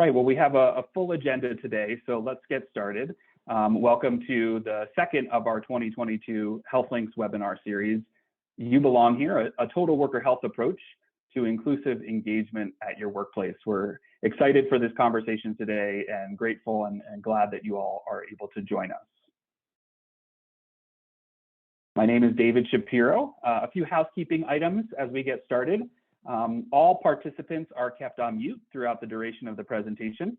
right, well, we have a full agenda today, so let's get started. Welcome to the second of our 2022 HealthLinks webinar series, You Belong Here, a total worker health approach to inclusive engagement at your workplace. We're excited for this conversation today and grateful and glad that you all are able to join us. My name is David Shapiro. A few housekeeping items as we get started. All participants are kept on mute throughout the duration of the presentation.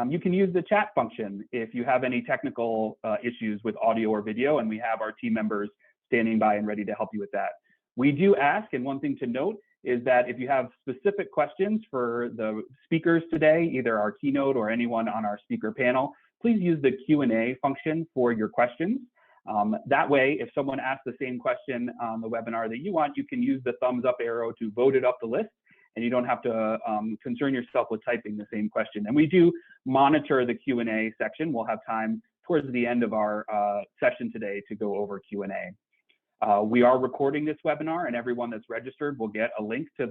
You can use the chat function if you have any technical issues with audio or video, and we have our team members standing by and ready to help you with that. We do ask, and one thing to note is that if you have specific questions for the speakers today, either our keynote or anyone on our speaker panel, please use the Q&A function for your questions. That way, if someone asks the same question on the webinar that you want, you can use the thumbs up arrow to vote it up the list, and you don't have to concern yourself with typing the same question. And we do monitor the Q&A section. We'll have time towards the end of our session today to go over Q&A. We are recording this webinar, and everyone that's registered will get a link to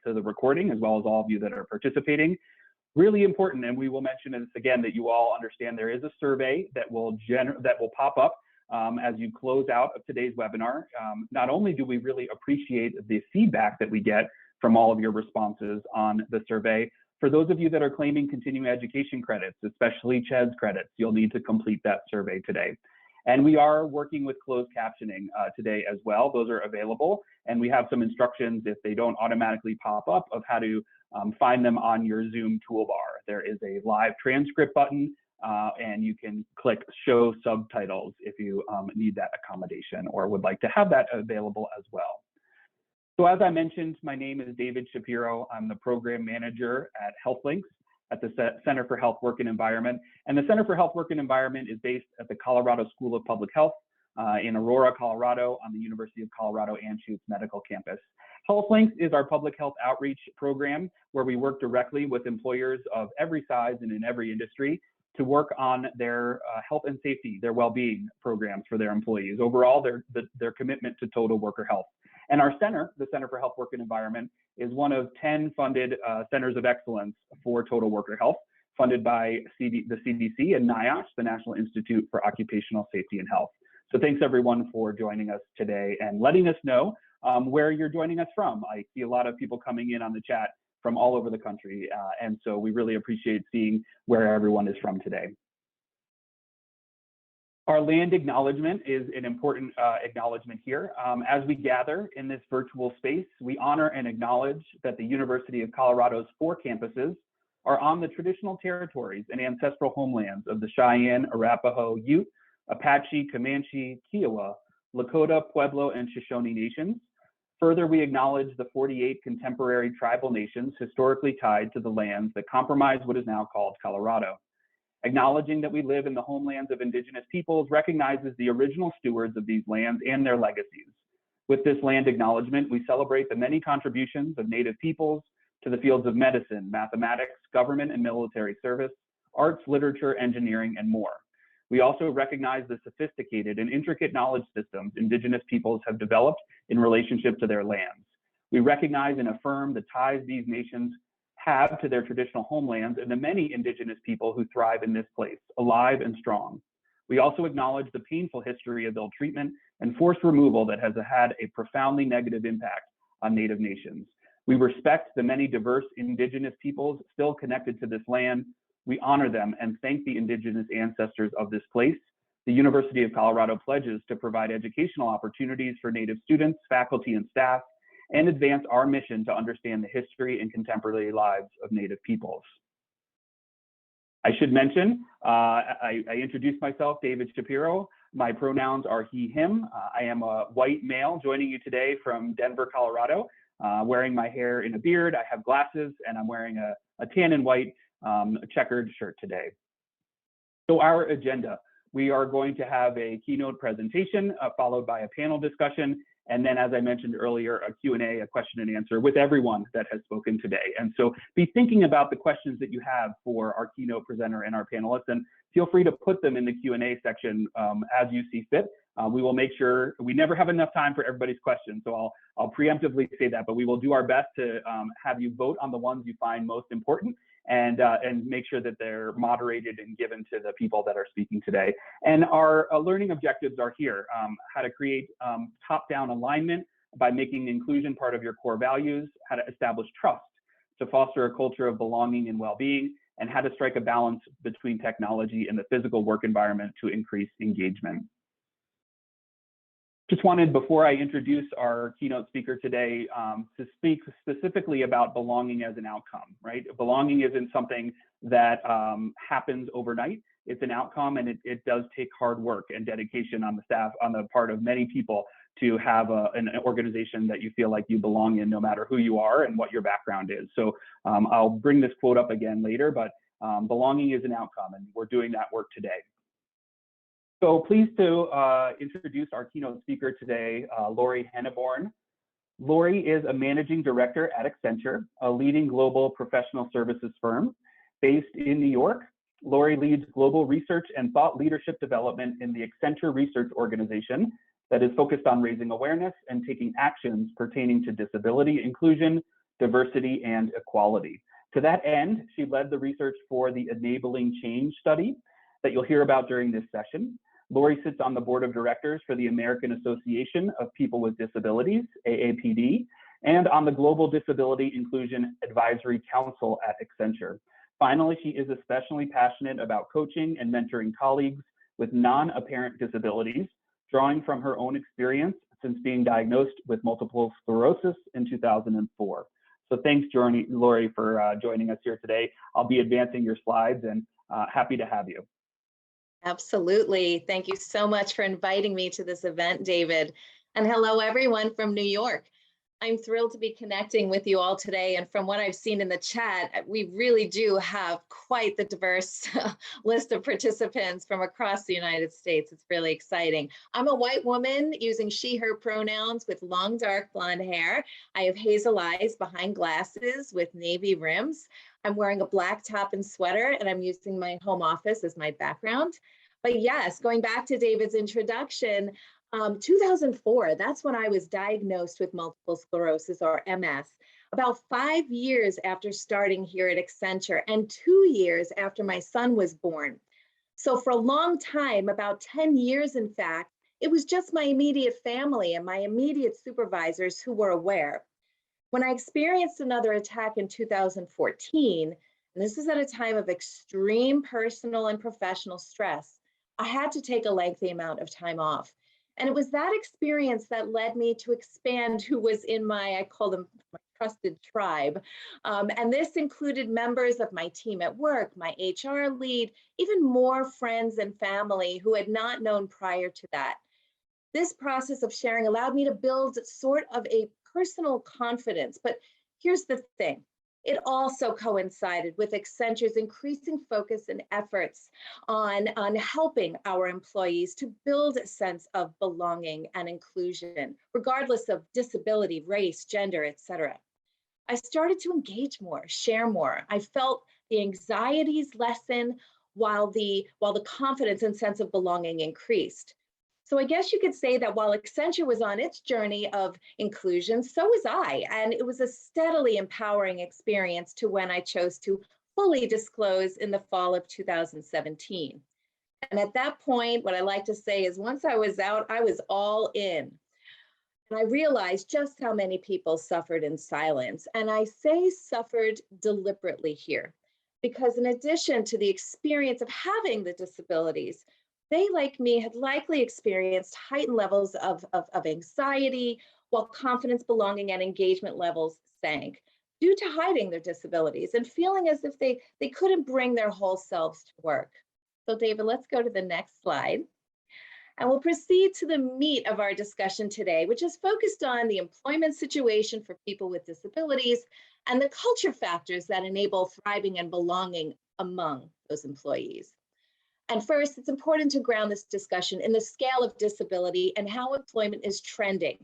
the recording, as well as all of you that are participating. Really important, and we will mention this again, that you all understand there is a survey that will pop up as you close out of today's webinar. Not only do we really appreciate the feedback that we get from all of your responses on the survey, for those of you that are claiming continuing education credits, especially CHES credits, you'll need to complete that survey today. And we are working with closed captioning today as well. Those are available, and we have some instructions, if they don't automatically pop up, of how to find them on your Zoom toolbar. There is a live transcript button, and you can click show subtitles if you need that accommodation or would like to have that available as well. So as I mentioned, my name is David Shapiro. I'm the program manager at HealthLinks at the Center for Health, Work, and Environment. And the Center for Health, Work, and Environment is based at the Colorado School of Public Health in Aurora, Colorado, on the University of Colorado Anschutz Medical Campus. HealthLinks is our public health outreach program where we work directly with employers of every size and in every industry to work on their health and safety, their well-being programs for their employees. Overall, their commitment to total worker health. And our center, the Center for Health, Work, and Environment, is one of 10 funded centers of excellence for total worker health, funded by the CDC and NIOSH, the National Institute for Occupational Safety and Health. So thanks everyone for joining us today and letting us know where you're joining us from. I see a lot of people coming in on the chat from all over the country. And so we really appreciate seeing where everyone is from today. Our land acknowledgement is an important acknowledgement here. As we gather in this virtual space, we honor and acknowledge that the University of Colorado's 4 campuses are on the traditional territories and ancestral homelands of the Cheyenne, Arapaho, Ute, Apache, Comanche, Kiowa, Lakota, Pueblo, and Shoshone nations. Further, we acknowledge the 48 contemporary tribal nations historically tied to the lands that comprise what is now called Colorado. Acknowledging that we live in the homelands of Indigenous peoples recognizes the original stewards of these lands and their legacies. With this land acknowledgement, we celebrate the many contributions of Native peoples to the fields of medicine, mathematics, government and military service, arts, literature, engineering, and more. We also recognize the sophisticated and intricate knowledge systems Indigenous peoples have developed in relationship to their lands. We recognize and affirm the ties these nations have to their traditional homelands and the many Indigenous people who thrive in this place, alive and strong. We also acknowledge the painful history of ill treatment and forced removal that has had a profoundly negative impact on Native nations. We respect the many diverse Indigenous peoples still connected to this land. We honor them and thank the Indigenous ancestors of this place. The University of Colorado pledges to provide educational opportunities for Native students, faculty, and staff, and advance our mission to understand the history and contemporary lives of Native peoples. I should mention, I introduced myself, David Shapiro. My pronouns are he, him. I am a white male joining you today from Denver, Colorado, wearing my hair in a beard. I have glasses, and I'm wearing a tan and white checkered shirt today. So our agenda, we are going to have a keynote presentation followed by a panel discussion. And then, as I mentioned earlier, a Q&A, a question and answer with everyone that has spoken today. And so be thinking about the questions that you have for our keynote presenter and our panelists, and feel free to put them in the Q&A section as you see fit. We will make sure, we never have enough time for everybody's questions, so I'll preemptively say that, but we will do our best to have you vote on the ones you find most important, and make sure that they're moderated and given to the people that are speaking today. And our learning objectives are here: how to create top-down alignment by making inclusion part of your core values, how to establish trust to foster a culture of belonging and well-being, and how to strike a balance between technology and the physical work environment to increase engagement. Just wanted, before I introduce our keynote speaker today, to speak specifically about belonging as an outcome, right? Belonging isn't something that happens overnight. It's an outcome, and it does take hard work and dedication on the staff, on the part of many people, to have an organization that you feel like you belong in, no matter who you are and what your background is. So I'll bring this quote up again later, but belonging is an outcome, and we're doing that work today. So pleased to introduce our keynote speaker today, Lori Henneborn. Lori is a managing director at Accenture, a leading global professional services firm based in New York. Lori leads global research and thought leadership development in the Accenture Research Organization that is focused on raising awareness and taking actions pertaining to disability inclusion, diversity, and equality. To that end, she led the research for the Enabling Change study that you'll hear about during this session. Lori sits on the board of directors for the American Association of People with Disabilities, AAPD, and on the Global Disability Inclusion Advisory Council at Accenture. Finally, she is especially passionate about coaching and mentoring colleagues with non-apparent disabilities, drawing from her own experience since being diagnosed with multiple sclerosis in 2004. So thanks, Lori, for joining us here today. I'll be advancing your slides, and happy to have you. Absolutely. Thank you so much for inviting me to this event, David. And hello, everyone from New York. I'm thrilled to be connecting with you all today. And from what I've seen in the chat, we really do have quite the diverse list of participants from across the United States. It's really exciting. I'm a white woman using she, her pronouns with long, dark blonde hair. I have hazel eyes behind glasses with navy rims. I'm wearing a black top and sweater, and I'm using my home office as my background. But yes, going back to David's introduction, 2004, that's when I was diagnosed with multiple sclerosis, or MS, about 5 years after starting here at Accenture and 2 years after my son was born. So for a long time, about 10 years in fact, it was just my immediate family and my immediate supervisors who were aware. When I experienced another attack in 2014, and this is at a time of extreme personal and professional stress, I had to take a lengthy amount of time off. And it was that experience that led me to expand who was in my, I call them my trusted tribe. And this included members of my team at work, my HR lead, even more friends and family who had not known prior to that. This process of sharing allowed me to build sort of a personal confidence. But here's the thing. It also coincided with Accenture's increasing focus and efforts on helping our employees to build a sense of belonging and inclusion, regardless of disability, race, gender, etc. I started to engage more, share more. I felt the anxieties lessen while the confidence and sense of belonging increased. So I guess you could say that while Accenture was on its journey of inclusion, so was I. And it was a steadily empowering experience to when I chose to fully disclose in the fall of 2017. And at that point, what I like to say is once I was out, I was all in. And I realized just how many people suffered in silence. And I say suffered deliberately here, because in addition to the experience of having the disabilities, they, like me, had likely experienced heightened levels of anxiety, while confidence, belonging, and engagement levels sank due to hiding their disabilities and feeling as if they couldn't bring their whole selves to work. So David, let's go to the next slide. And we'll proceed to the meat of our discussion today, which is focused on the employment situation for people with disabilities and the culture factors that enable thriving and belonging among those employees. And first, it's important to ground this discussion in the scale of disability and how employment is trending,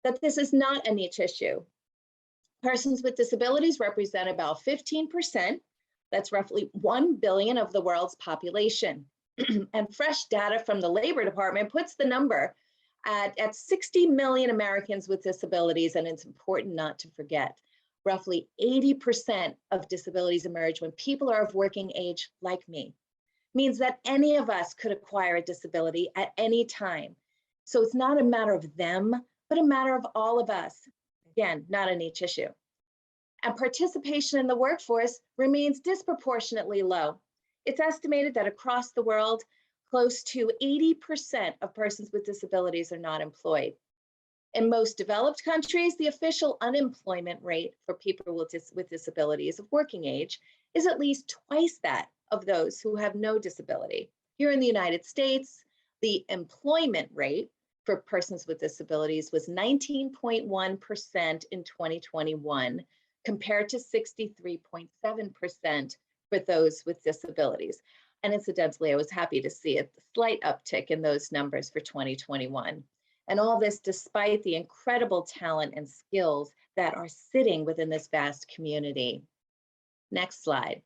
that this is not a niche issue. Persons with disabilities represent about 15%, that's roughly 1 billion of the world's population. And fresh data from the Labor Department puts the number at 60 million Americans with disabilities, and it's important not to forget. Roughly 80% of disabilities emerge when people are of working age like me. Means that any of us could acquire a disability at any time. So it's not a matter of them, but a matter of all of us. Again, not a niche issue. And participation in the workforce remains disproportionately low. It's estimated that across the world, close to 80% of persons with disabilities are not employed. In most developed countries, the official unemployment rate for people with disabilities of working age is at least twice that of those who have no disability. Here in the United States, the employment rate for persons with disabilities was 19.1% in 2021, compared to 63.7% for those with disabilities. And incidentally, I was happy to see a slight uptick in those numbers for 2021. And all this despite the incredible talent and skills that are sitting within this vast community. Next slide.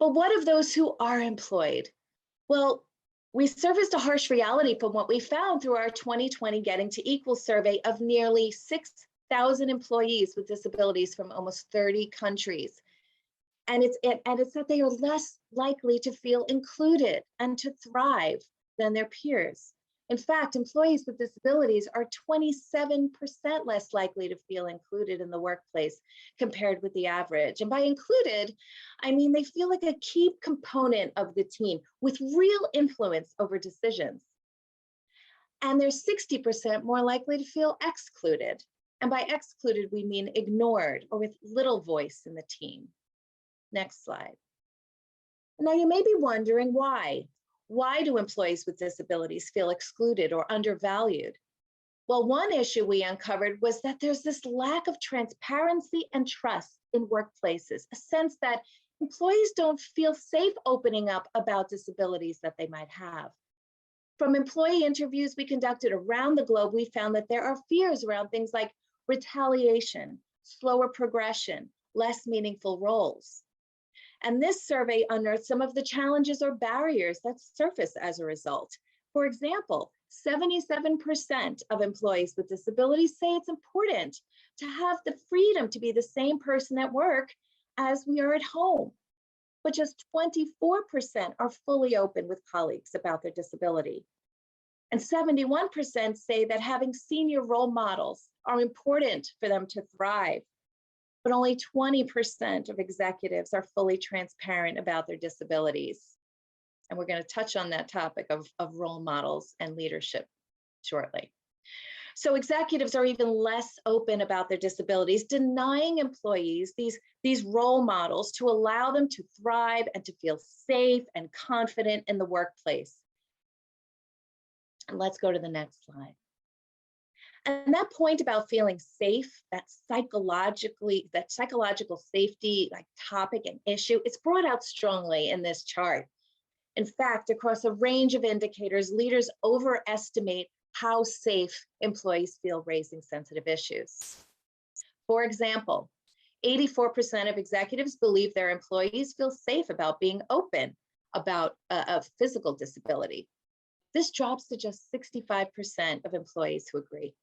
But what of those who are employed? Well, we surfaced a harsh reality from what we found through our 2020 Getting to Equal survey of nearly 6,000 employees with disabilities from almost 30 countries. And it's that they are less likely to feel included and to thrive than their peers. In fact, employees with disabilities are 27% less likely to feel included in the workplace compared with the average. And by included, I mean they feel like a key component of the team with real influence over decisions. And they're 60% more likely to feel excluded. And by excluded, we mean ignored or with little voice in the team. Next slide. Now you may be wondering why. Why do employees with disabilities feel excluded or undervalued? Well, one issue we uncovered was that there's this lack of transparency and trust in workplaces, a sense that employees don't feel safe opening up about disabilities that they might have. From employee interviews we conducted around the globe, we found that there are fears around things like retaliation, slower progression, less meaningful roles. And this survey unearthed some of the challenges or barriers that surface as a result. For example, 77% of employees with disabilities say it's important to have the freedom to be the same person at work as we are at home. But just 24% are fully open with colleagues about their disability. And 71% say that having senior role models are important for them to thrive. But only 20% of executives are fully transparent about their disabilities. And we're going to touch on that topic of role models and leadership shortly. So executives are even less open about their disabilities, denying employees these role models to allow them to thrive and to feel safe and confident in the workplace. And let's go to the next slide. And that point about feeling safe, that psychological safety topic and issue, it's brought out strongly in this chart. In fact, across a range of indicators, leaders overestimate how safe employees feel raising sensitive issues. For example, 84% of executives believe their employees feel safe about being open about a physical disability. This drops to just 65% of employees who agree.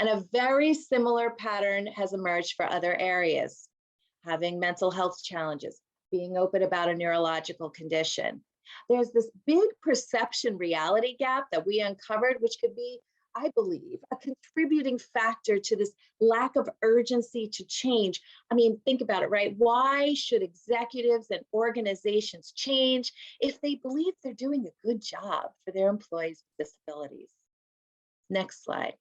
And a very similar pattern has emerged for other areas, having mental health challenges, being open about a neurological condition. There's this big perception reality gap that we uncovered, which could be, I believe, a contributing factor to this lack of urgency to change. I mean, think about it, right? Why should executives and organizations change if they believe they're doing a good job for their employees with disabilities? Next slide.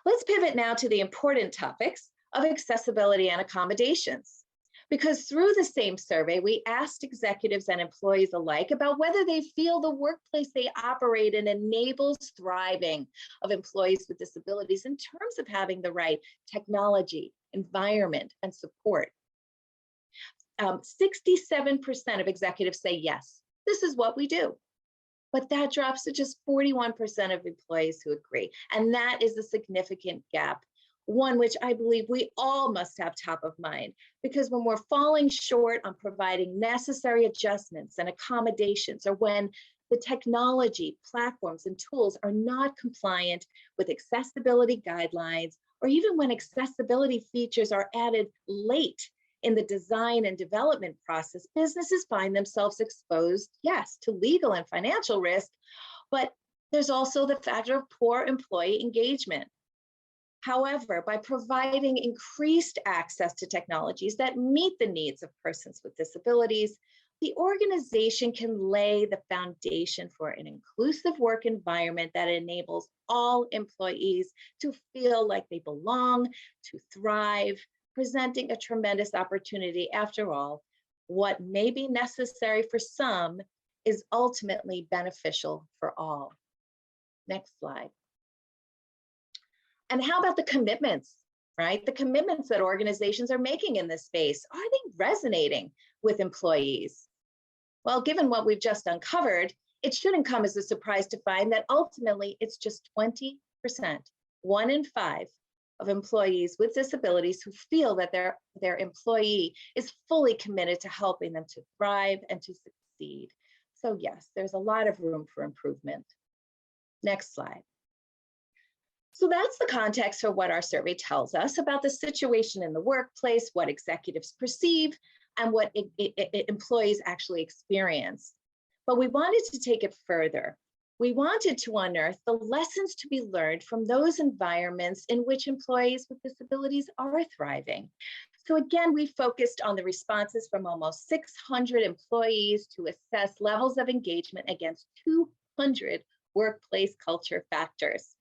Let's pivot now to the important topics of accessibility and accommodations. Because through the same survey, we asked executives and employees alike about whether they feel the workplace they operate in enables thriving of employees with disabilities in terms of having the right technology, environment, and support. 67% of executives say yes, this is what we do. But that drops to just 41% of employees who agree. And that is a significant gap, one which I believe we all must have top of mind, because when we're falling short on providing necessary adjustments and accommodations, or when the technology, platforms, and tools are not compliant with accessibility guidelines, or even when accessibility features are added late in the design and development process, businesses find themselves exposed, yes, to legal and financial risk, but there's also the factor of poor employee engagement. However, by providing increased access to technologies that meet the needs of persons with disabilities, the organization can lay the foundation for an inclusive work environment that enables all employees to feel like they belong, to thrive, presenting a tremendous opportunity. After all, what may be necessary for some is ultimately beneficial for all. Next slide. And how about the commitments, right? The commitments that organizations are making in this space, are they resonating with employees? Well, given what we've just uncovered, it shouldn't come as a surprise to find that ultimately it's just 20%, 1 in 5 of employees with disabilities who feel that their employee is fully committed to helping them to thrive and to succeed. So yes, there's a lot of room for improvement. Next slide. So that's the context for what our survey tells us about the situation in the workplace, what executives perceive, and what employees actually experience. But we wanted to take it further. We wanted to unearth the lessons to be learned from those environments in which employees with disabilities are thriving. So again, we focused on the responses from almost 600 employees to assess levels of engagement against 200 workplace culture factors,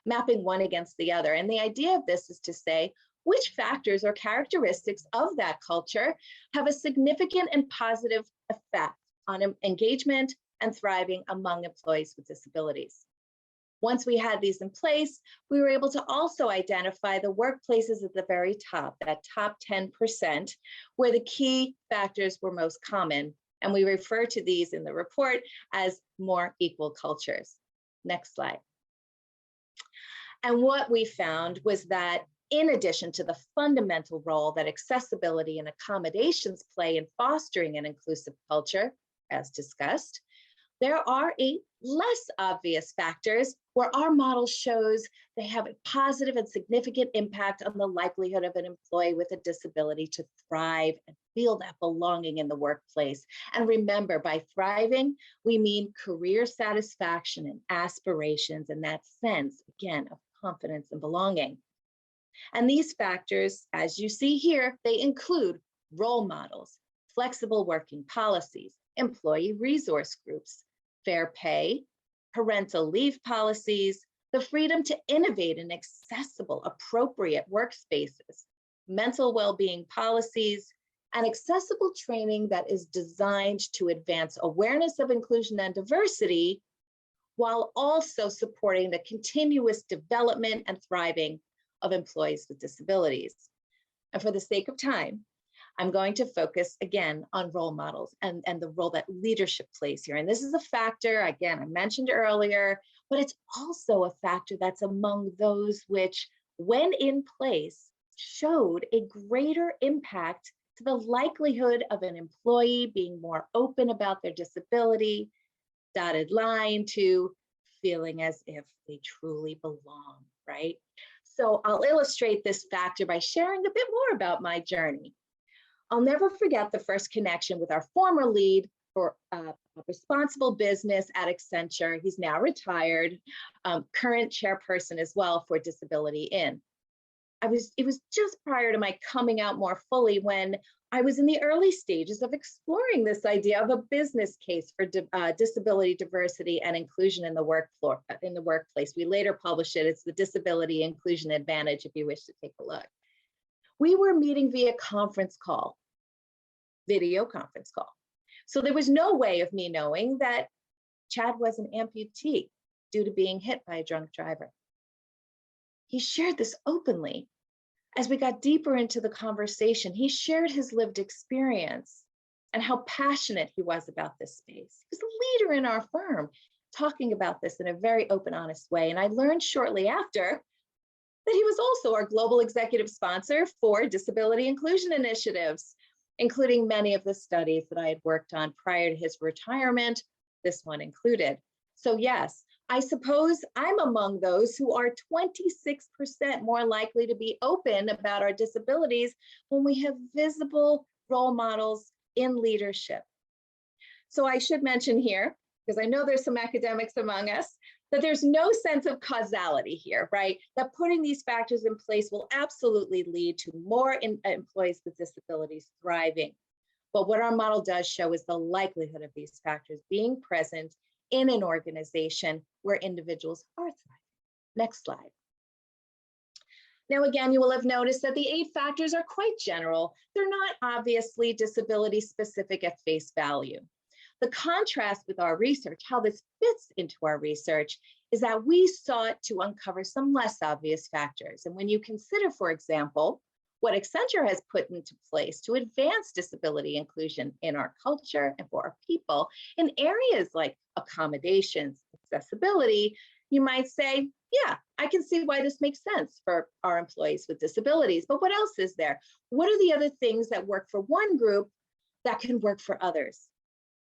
mapping one against the other. And the idea of this is to say, which factors or characteristics of that culture have a significant and positive effect on engagement and thriving among employees with disabilities. Once we had these in place, we were able to also identify the workplaces at the very top, that top 10%, where the key factors were most common. And we refer to these in the report as more equal cultures. Next slide. And what we found was that in addition to the fundamental role that accessibility and accommodations play in fostering an inclusive culture, as discussed, there are 8 less obvious factors where our model shows they have a positive and significant impact on the likelihood of an employee with a disability to thrive and feel that belonging in the workplace. And remember, by thriving, we mean career satisfaction and aspirations and that sense, again, of confidence and belonging. And these factors, as you see here, they include role models, flexible working policies, employee resource groups, fair pay, parental leave policies, the freedom to innovate in accessible, appropriate workspaces, mental well-being policies, and accessible training that is designed to advance awareness of inclusion and diversity, while also supporting the continuous development and thriving of employees with disabilities. And for the sake of time, I'm going to focus again on role models and the role that leadership plays here. And this is a factor, again, I mentioned earlier, but it's also a factor that's among those which, when in place, showed a greater impact to the likelihood of an employee being more open about their disability, dotted line to feeling as if they truly belong, right? So I'll illustrate this factor by sharing a bit more about my journey. I'll never forget the first connection with our former lead for responsible business at Accenture. He's now retired, current chairperson as well for Disability In. It was just prior to my coming out more fully when I was in the early stages of exploring this idea of a business case for disability, diversity, and inclusion in the workplace. We later published it. It's the Disability Inclusion Advantage, if you wish to take a look. We were meeting via conference call, video conference call. So there was no way of me knowing that Chad was an amputee due to being hit by a drunk driver. He shared this openly. As we got deeper into the conversation, he shared his lived experience and how passionate he was about this space. He was a leader in our firm, talking about this in a very open, honest way. And I learned shortly after that he was also our global executive sponsor for disability inclusion initiatives, including many of the studies that I had worked on prior to his retirement, this one included. So yes, I suppose I'm among those who are 26% more likely to be open about our disabilities when we have visible role models in leadership. So I should mention here, because I know there's some academics among us, that there's no sense of causality here, right? That putting these factors in place will absolutely lead to more employees with disabilities thriving. But what our model does show is the likelihood of these factors being present in an organization where individuals are thriving. Next slide. Now, again, you will have noticed that the 8 factors are quite general. They're not obviously disability specific at face value. The contrast with our research, how this fits into our research, is that we sought to uncover some less obvious factors. And when you consider, for example, what Accenture has put into place to advance disability inclusion in our culture and for our people in areas like accommodations, accessibility, you might say, yeah, I can see why this makes sense for our employees with disabilities. But what else is there? What are the other things that work for one group that can work for others?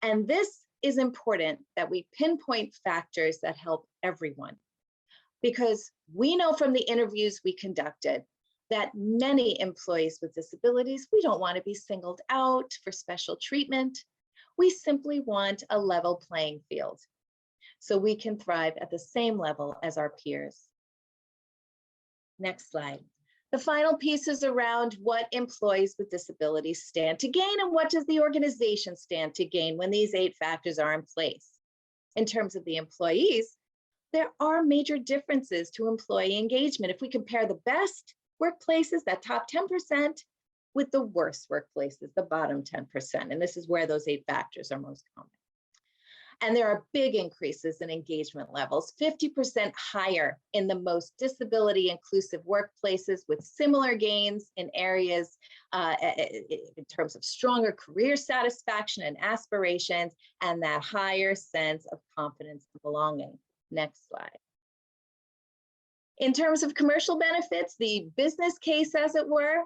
And this is important that we pinpoint factors that help everyone, because we know from the interviews we conducted that many employees with disabilities, we don't want to be singled out for special treatment. We simply want a level playing field so we can thrive at the same level as our peers. Next slide. The final piece is around what employees with disabilities stand to gain and what does the organization stand to gain when these 8 factors are in place. In terms of the employees, there are major differences to employee engagement. If we compare the best workplaces, that top 10%, with the worst workplaces, the bottom 10%. And this is where those 8 factors are most common. And there are big increases in engagement levels, 50% higher in the most disability inclusive workplaces, with similar gains in areas in terms of stronger career satisfaction and aspirations, and that higher sense of confidence and belonging. Next slide. In terms of commercial benefits, the business case, as it were,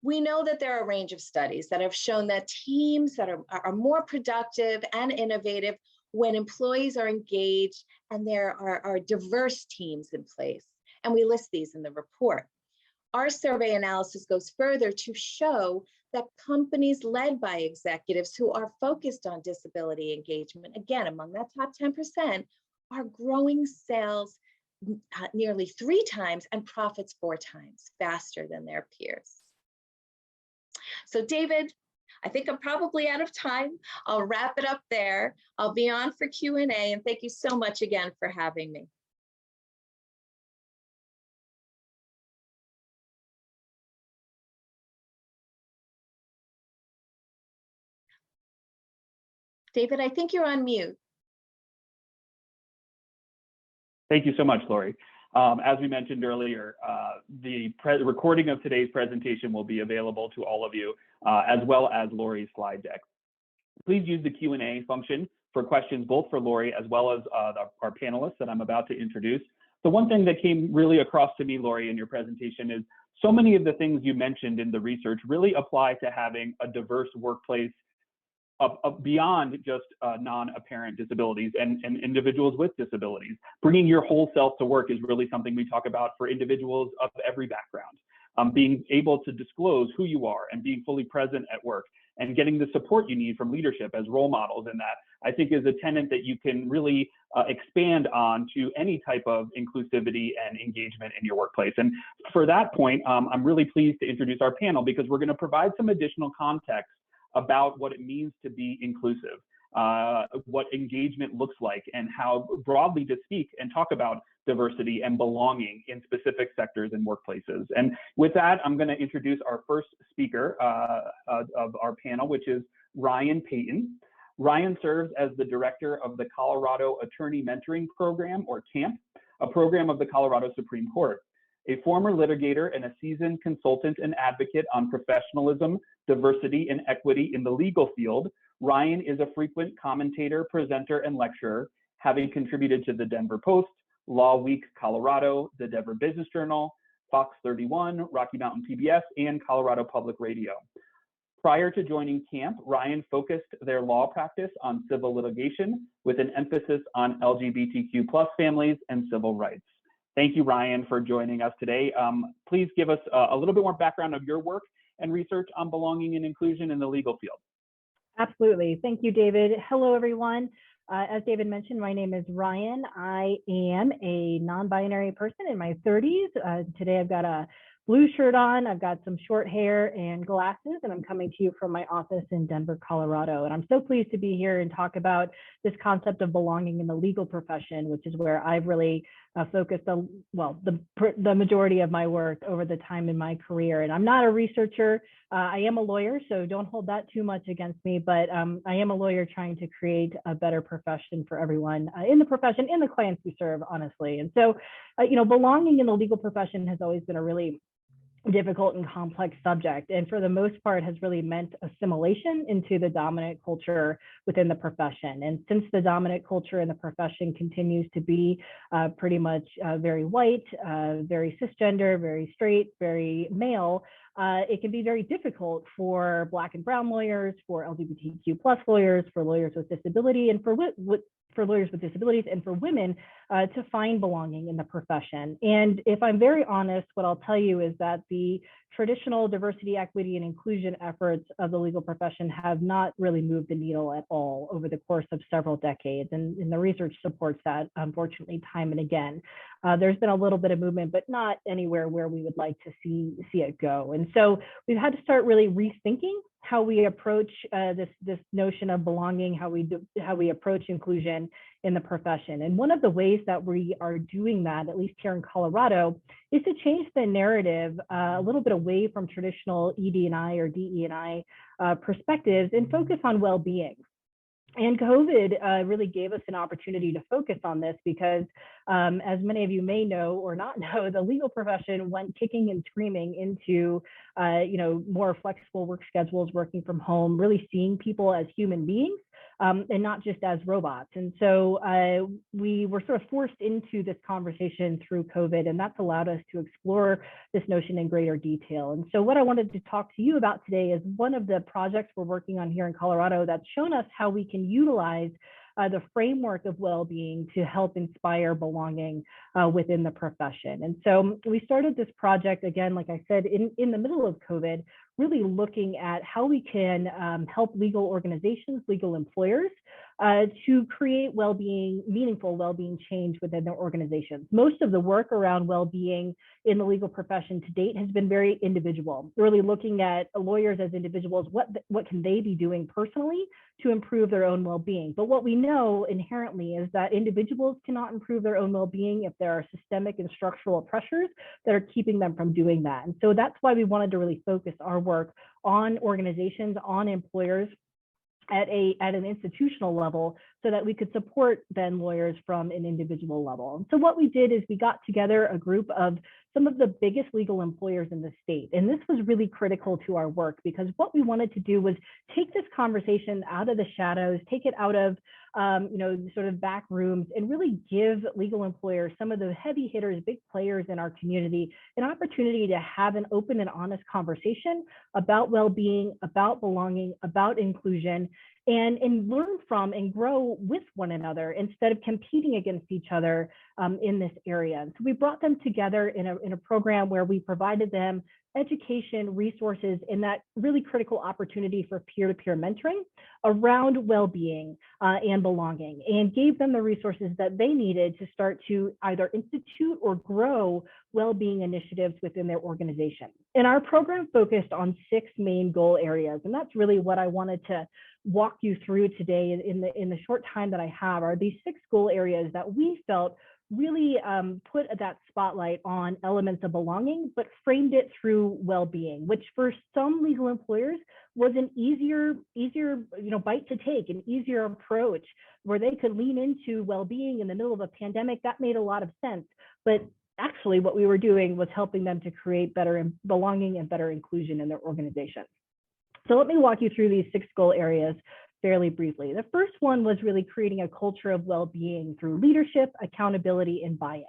we know that there are a range of studies that have shown that teams that are more productive and innovative when employees are engaged and there are diverse teams in place. And we list these in the report. Our survey analysis goes further to show that companies led by executives who are focused on disability engagement, again, among that top 10%, are growing sales nearly 3 times and profits 4 times faster than their peers. So David, I think I'm probably out of time. I'll wrap it up there. I'll be on for Q&A, and thank you so much again for having me. David, I think you're on mute. Thank you so much, Lori. As we mentioned earlier, the recording of today's presentation will be available to all of you, as well as Lori's slide deck. Please use the Q&A function for questions both for Lori as well as our panelists that I'm about to introduce. The one thing that came really across to me, Lori, in your presentation is so many of the things you mentioned in the research really apply to having a diverse workplace beyond just non-apparent disabilities and individuals with disabilities. Bringing your whole self to work is really something we talk about for individuals of every background. Being able to disclose who you are and being fully present at work and getting the support you need from leadership as role models in that, I think is a tenet that you can really expand on to any type of inclusivity and engagement in your workplace. And for that point, I'm really pleased to introduce our panel because we're going to provide some additional context about what it means to be inclusive, what engagement looks like, and how broadly to speak and talk about diversity and belonging in specific sectors and workplaces. And with that, I'm going to introduce our first speaker of our panel, which is Ryan Payne. Ryan serves as the director of the Colorado Attorney Mentoring Program, or CAMP, a program of the Colorado Supreme Court. A former litigator and a seasoned consultant and advocate on professionalism, diversity, and equity in the legal field, Ryan is a frequent commentator, presenter, and lecturer, having contributed to the Denver Post, Law Week Colorado, the Denver Business Journal, Fox 31, Rocky Mountain PBS, and Colorado Public Radio. Prior to joining CAMP, Ryan focused their law practice on civil litigation with an emphasis on LGBTQ+ families and civil rights. Thank you, Ryan, for joining us today. Please give us a little bit more background of your work and research on belonging and inclusion in the legal field. Absolutely. Thank you, David. Hello, everyone. As David mentioned, my name is Ryan. I am a non-binary person in my 30s. Today, I've got a blue shirt on, I've got some short hair and glasses, and I'm coming to you from my office in Denver, Colorado. And I'm so pleased to be here and talk about this concept of belonging in the legal profession, which is where I've really focused the majority of my work over the time in my career. And I'm not a researcher. I am a lawyer, so don't hold that too much against me, but I am a lawyer trying to create a better profession for everyone in the profession, in the clients we serve, honestly. And so, belonging in the legal profession has always been a really difficult and complex subject, and for the most part has really meant assimilation into the dominant culture within the profession. And since the dominant culture in the profession continues to be pretty much very white, very cisgender, very straight, very male, it can be very difficult for Black and brown lawyers, for LGBTQ+ lawyers, for lawyers with disability, and for lawyers with disabilities, and for women to find belonging in the profession. And if I'm very honest, what I'll tell you is that the traditional diversity, equity, and inclusion efforts of the legal profession have not really moved the needle at all over the course of several decades. And the research supports that, unfortunately, time and again. There's been a little bit of movement, but not anywhere where we would like to see it go. And so we've had to start really rethinking how we approach this notion of belonging, how we approach inclusion in the profession. And one of the ways that we are doing that, at least here in Colorado, is to change the narrative a little bit away from traditional ED&I or DE&I perspectives and focus on well-being. And COVID really gave us an opportunity to focus on this because, as many of you may know or not know, the legal profession went kicking and screaming into, more flexible work schedules, working from home, really seeing people as human beings and not just as robots. And so we were sort of forced into this conversation through COVID, and that's allowed us to explore this notion in greater detail. And so what I wanted to talk to you about today is one of the projects we're working on here in Colorado that's shown us how we can utilize the framework of well-being to help inspire belonging within the profession. And so we started this project, again, like I said, in the middle of COVID, really looking at how we can help legal organizations, legal employers, to create well-being, meaningful well-being change within their organizations. Most of the work around well-being in the legal profession to date has been very individual, really looking at lawyers as individuals, what can they be doing personally to improve their own well-being. But what we know inherently is that individuals cannot improve their own well-being if there are systemic and structural pressures that are keeping them from doing that. And so that's why we wanted to really focus our work on organizations, on employers, at an institutional level, so that we could support then lawyers from an individual level. And so what we did is we got together a group of some of the biggest legal employers in the state. And this was really critical to our work because what we wanted to do was take this conversation out of the shadows, take it out of sort of back rooms, and really give legal employers, some of the heavy hitters, big players in our community, an opportunity to have an open and honest conversation about well-being, about belonging, about inclusion, and learn from and grow with one another instead of competing against each other in this area. And so we brought them together in a program where we provided them education, resources, and that really critical opportunity for peer-to-peer mentoring around well-being and belonging, and gave them the resources that they needed to start to either institute or grow well-being initiatives within their organization. And our program focused on 6 main goal areas, and that's really what I wanted to walk you through today in the short time that I have, are these 6 goal areas that we felt really put that spotlight on elements of belonging, but framed it through well-being, which for some legal employers was an easier bite to take, an easier approach where they could lean into well-being in the middle of a pandemic. That made a lot of sense. But actually what we were doing was helping them to create better belonging and better inclusion in their organization. So let me walk you through these 6 goal areas fairly briefly. The first one was really creating a culture of well-being through leadership, accountability, and buy-in.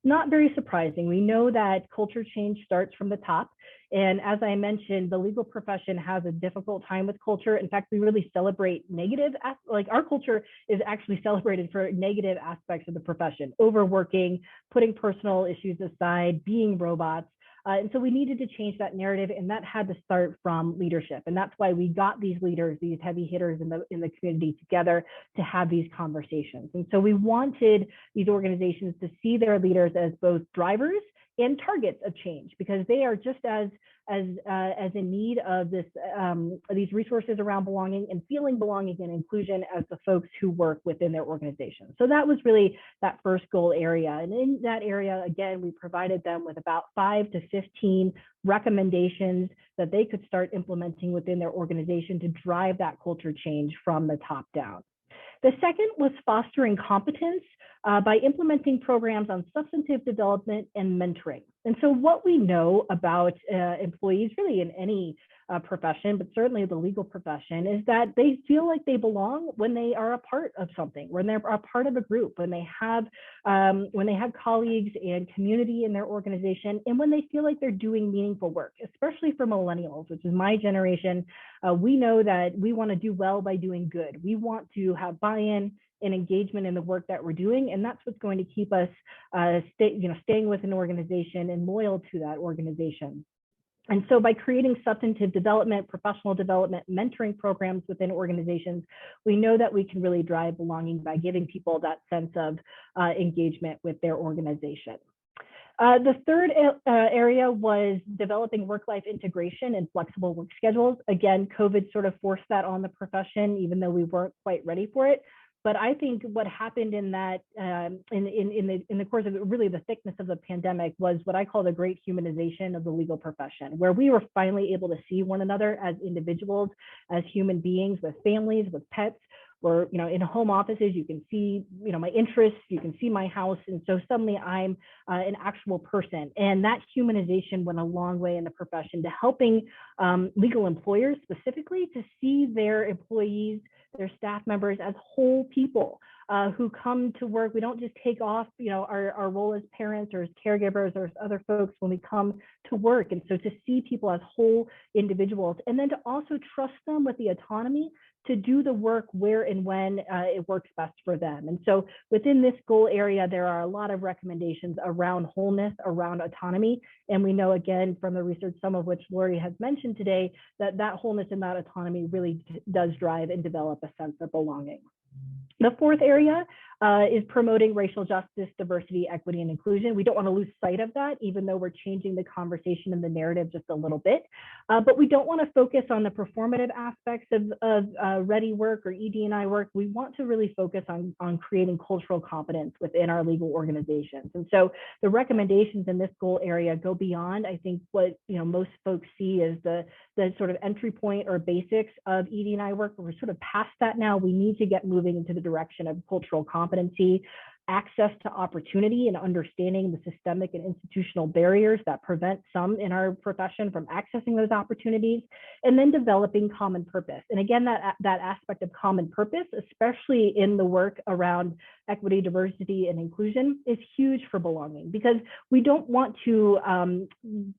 not very surprising. We know that culture change starts from the top. And as I mentioned, the legal profession has a difficult time with culture. In fact, we really celebrate negative, like our culture is actually celebrated for negative aspects of the profession, overworking, putting personal issues aside, being robots. And so we needed to change that narrative, and that had to start from leadership. And that's why we got these leaders, these heavy hitters in the community together to have these conversations. And so we wanted these organizations to see their leaders as both drivers and targets of change, because they are just as in need of these resources around belonging and feeling belonging and inclusion as the folks who work within their organization. So that was really that first goal area. And in that area, again, we provided them with about 5 to 15 recommendations that they could start implementing within their organization to drive that culture change from the top down. The second was fostering competence by implementing programs on substantive development and mentoring. And so what we know about employees really in any profession, but certainly the legal profession, is that they feel like they belong when they are a part of something, when they're a part of a group, when they have colleagues and community in their organization, and when they feel like they're doing meaningful work, especially for millennials, which is my generation. We know that we want to do well by doing good. We want to have buy-in and engagement in the work that we're doing, and that's what's going to keep us staying with an organization and loyal to that organization. And so by creating substantive development, professional development, mentoring programs within organizations, we know that we can really drive belonging by giving people that sense of engagement with their organization. The third area was developing work-life integration and flexible work schedules. Again, COVID sort of forced that on the profession, even though we weren't quite ready for it. But I think what happened in that, in the course of really the thickness of the pandemic, was what I call the great humanization of the legal profession, where we were finally able to see one another as individuals, as human beings with families, with pets. Where, in home offices, you can see, my interests, you can see my house. And so suddenly I'm an actual person. And that humanization went a long way in the profession to helping legal employers specifically to see their employees, their staff members as whole people who come to work. We don't just take off, our role as parents or as caregivers or as other folks when we come to work. And so to see people as whole individuals, and then to also trust them with the autonomy to do the work where and when it works best for them. And so within this goal area, there are a lot of recommendations around wholeness, around autonomy. And we know, again, from the research, some of which Lori has mentioned today, that that wholeness and that autonomy really does drive and develop a sense of belonging. The fourth area is promoting racial justice, diversity, equity, and inclusion. We don't want to lose sight of that, even though we're changing the conversation and the narrative just a little bit. But we don't want to focus on the performative aspects of ready work or ED&I work. We want to really focus on creating cultural competence within our legal organizations. And so the recommendations in this goal area go beyond, I think, what most folks see as the sort of entry point or basics of ED&I work. We're sort of past that now. We need to get moving into the direction of cultural competency, access to opportunity, and understanding the systemic and institutional barriers that prevent some in our profession from accessing those opportunities, and then developing common purpose. And again, that aspect of common purpose, especially in the work around equity, diversity, and inclusion, is huge for belonging, because we don't want to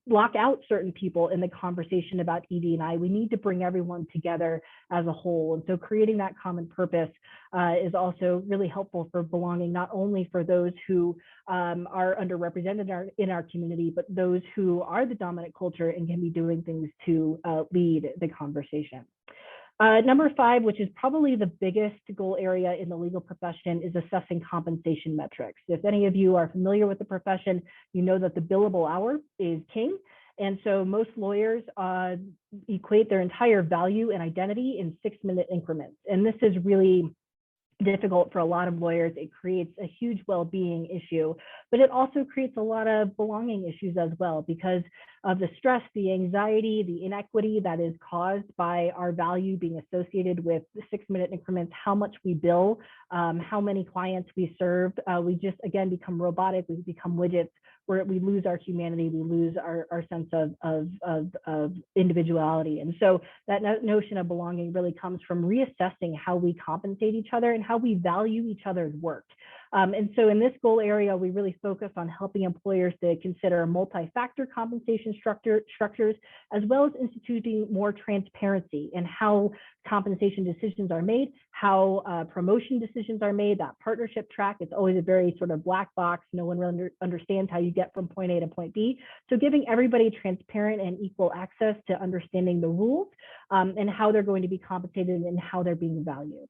lock out certain people in the conversation about ED&I. We need to bring everyone together as a whole. And so creating that common purpose is also really helpful for belonging, not only for those who are underrepresented in our community, but those who are the dominant culture and can be doing things to lead the conversation. Number 5, which is probably the biggest goal area in the legal profession, is assessing compensation metrics. If any of you are familiar with the profession, you know that the billable hour is king. And so most lawyers equate their entire value and identity in 6-minute increments. And this is really difficult for a lot of lawyers. It creates a huge well-being issue, but it also creates a lot of belonging issues as well, because of the stress, the anxiety, the inequity that is caused by our value being associated with the 6-minute increments, how much we bill, how many clients we serve. We just, again, become robotic. We become widgets, where we lose our humanity, we lose our sense of individuality. And so that notion of belonging really comes from reassessing how we compensate each other and how we value each other's work. And so in this goal area, we really focus on helping employers to consider multi-factor compensation structures, as well as instituting more transparency in how compensation decisions are made, how promotion decisions are made, that partnership track. It's always a very sort of black box. No one really understands how you get from point A to point B. So giving everybody transparent and equal access to understanding the rules and how they're going to be compensated and how they're being valued.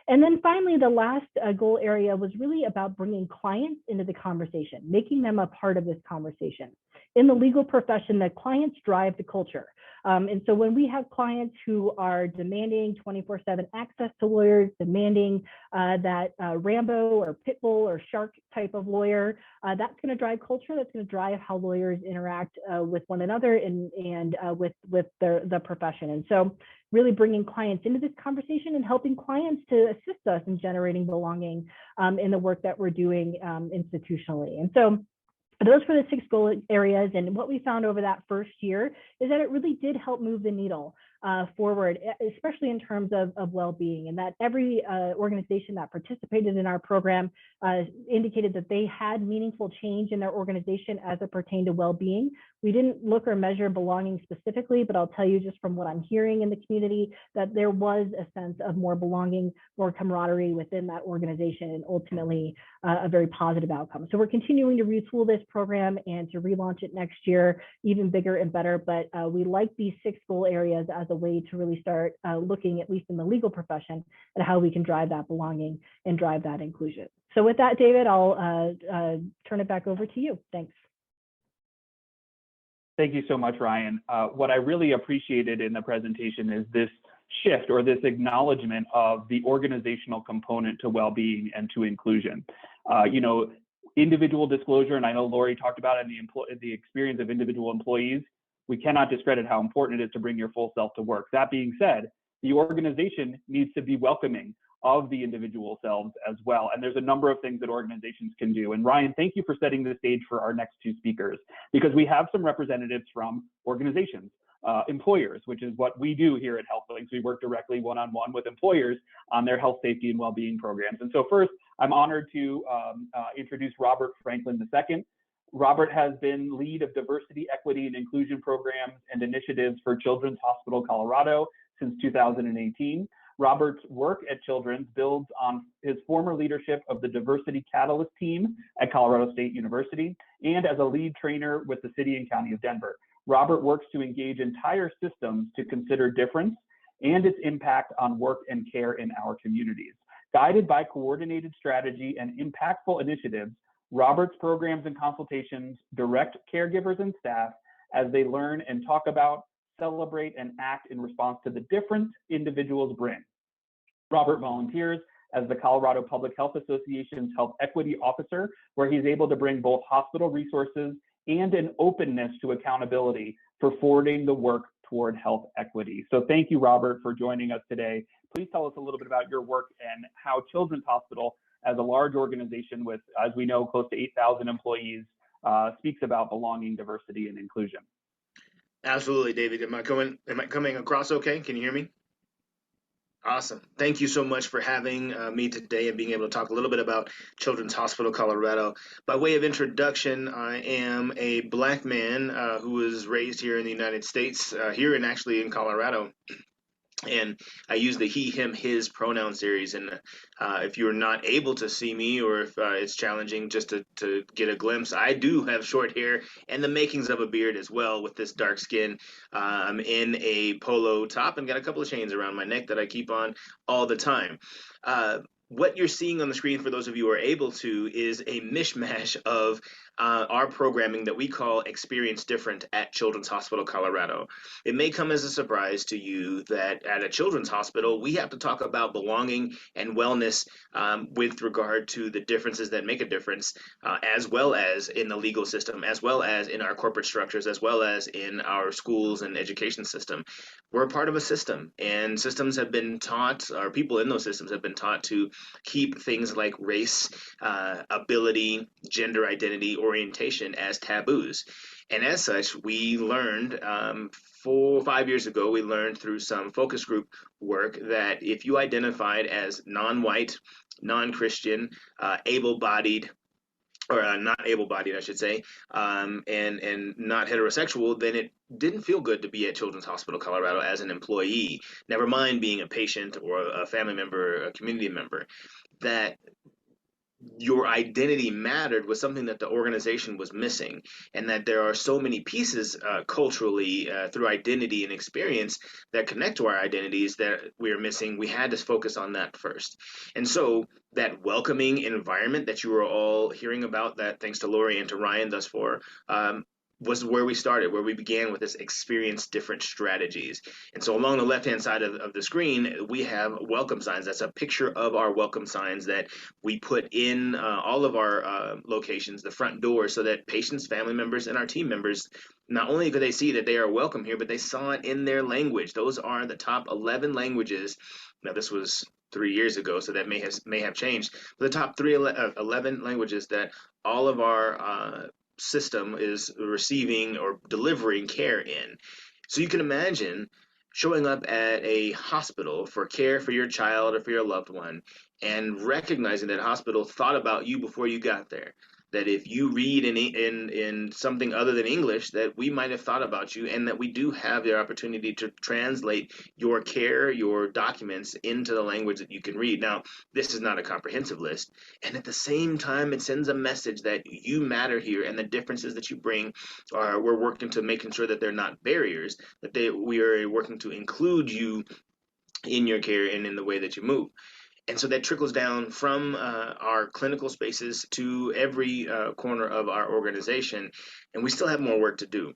And then finally, the last goal area was really about bringing clients into the conversation, making them a part of this conversation. In the legal profession, the clients drive the culture. And so when we have clients who are demanding 24/7 access to lawyers, demanding that Rambo or Pitbull or Shark type of lawyer, that's going to drive culture. That's going to drive how lawyers interact with one another and with the profession. And so really bringing clients into this conversation and helping clients to assist us in generating belonging in the work that we're doing institutionally. And so those were the 6 goal areas. And what we found over that first year is that it really did help move the needle forward, especially in terms of well-being, and that every organization that participated in our program indicated that they had meaningful change in their organization as it pertained to well-being. We didn't look or measure belonging specifically, but I'll tell you just from what I'm hearing in the community that there was a sense of more belonging, more camaraderie within that organization, and ultimately a very positive outcome. So we're continuing to retool this program and to relaunch it next year, even bigger and better. But we like these 6 goal areas as a way to really start looking, at least in the legal profession, at how we can drive that belonging and drive that inclusion. So with that, David, I'll turn it back over to you. Thanks. Thank you so much, Ryan. What I really appreciated in the presentation is this shift or this acknowledgement of the organizational component to well-being and to inclusion. You know, individual disclosure, and I know Lori talked about it in the experience of individual employees. We cannot discredit how important it is to bring your full self to work. That being said, the organization needs to be welcoming of the individual selves as well. And there's a number of things that organizations can do. And Ryan, thank you for setting the stage for our next 2 speakers, because we have some representatives from organizations, employers, which is what we do here at HealthLinks. We work directly one-on-one with employers on their health, safety, and well-being programs. And so first, I'm honored to introduce Robert Franklin II. Robert has been lead of diversity, equity, and inclusion programs and initiatives for Children's Hospital Colorado since 2018. Robert's work at Children's builds on his former leadership of the Diversity Catalyst team at Colorado State University and as a lead trainer with the City and County of Denver. Robert works to engage entire systems to consider difference and its impact on work and care in our communities. Guided by coordinated strategy and impactful initiatives, Robert's programs and consultations direct caregivers and staff as they learn and talk about, celebrate, and act in response to the difference individuals bring. Robert volunteers as the Colorado Public Health Association's Health Equity Officer, where he's able to bring both hospital resources and an openness to accountability for forwarding the work toward health equity. So thank you, Robert, for joining us today. Please tell us a little bit about your work and how Children's Hospital, as a large organization with, as we know, close to 8,000 employees, speaks about belonging, diversity, and inclusion. Absolutely, David. Am I coming across okay? Can you hear me? Awesome. Thank you so much for having me today and being able to talk a little bit about Children's Hospital Colorado. By way of introduction, I am a Black man who was raised here in the United States, here and actually in Colorado. And I use the he, him, his pronoun series. And if you're not able to see me, or if it's challenging just to get a glimpse, I do have short hair and the makings of a beard as well with this dark skin. I'm in a polo top and got a couple of chains around my neck that I keep on all the time. What you're seeing on the screen, for those of you who are able to, is a mishmash of our programming that we call Experience Different at Children's Hospital Colorado. It may come as a surprise to you that at a children's hospital, we have to talk about belonging and wellness with regard to the differences that make a difference, as well as in the legal system, as well as in our corporate structures, as well as in our schools and education system. We're a part of a system, and systems have been taught, or people in those systems have been taught to keep things like race, ability, gender identity, orientation as taboos. And as such, we learned 4 or 5 years ago, we learned through some focus group work that if you identified as non-white, non-Christian, able-bodied, or not able-bodied, I should say, and not heterosexual, then it didn't feel good to be at Children's Hospital Colorado as an employee, never mind being a patient or a family member, or a community member. That your identity mattered was something that the organization was missing, and that there are so many pieces culturally through identity and experience that connect to our identities that we are missing. We had to focus on that first. And so that welcoming environment that you were all hearing about, that thanks to Lori and to Ryan thus far, was where we started, where we began with this experience different strategies. And so along the left-hand side of the screen, we have welcome signs. That's a picture of our welcome signs that we put in all of our locations, the front door, so that patients, family members, and our team members, not only could they see that they are welcome here, but they saw it in their language. Those are the top 11 languages. Now, this was 3 years ago, so that may have changed. But the top 11 languages that all of our system is receiving or delivering care in. So you can imagine showing up at a hospital for care for your child or for your loved one and recognizing that hospital thought about you before you got there. That if you read in something other than English, that we might have thought about you, and that we do have the opportunity to translate your care, your documents into the language that you can read. Now, this is not a comprehensive list, and at the same time, it sends a message that you matter here, and the differences that you bring are, we're working to making sure that they're not barriers, that we are working to include you in your care and in the way that you move. And so that trickles down from our clinical spaces to every corner of our organization, and we still have more work to do.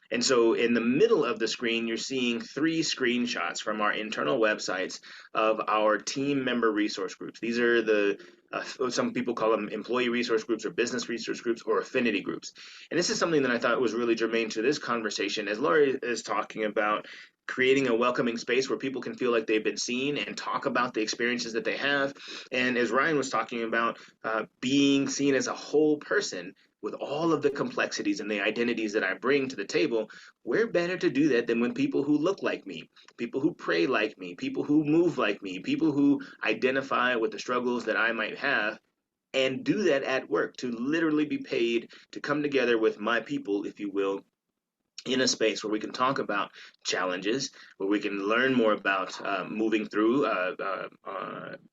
And so in the middle of the screen, you're seeing 3 screenshots from our internal websites of our team member resource groups. These are the some people call them employee resource groups or business resource groups or affinity groups. And this is something that I thought was really germane to this conversation, as Laurie is talking about creating a welcoming space where people can feel like they've been seen and talk about the experiences that they have. And as Ryan was talking about, being seen as a whole person with all of the complexities and the identities that I bring to the table, where better to do that than when people who look like me, people who pray like me, people who move like me, people who identify with the struggles that I might have, and do that at work, to literally be paid to come together with my people, if you will, in a space where we can talk about challenges, where we can learn more about moving through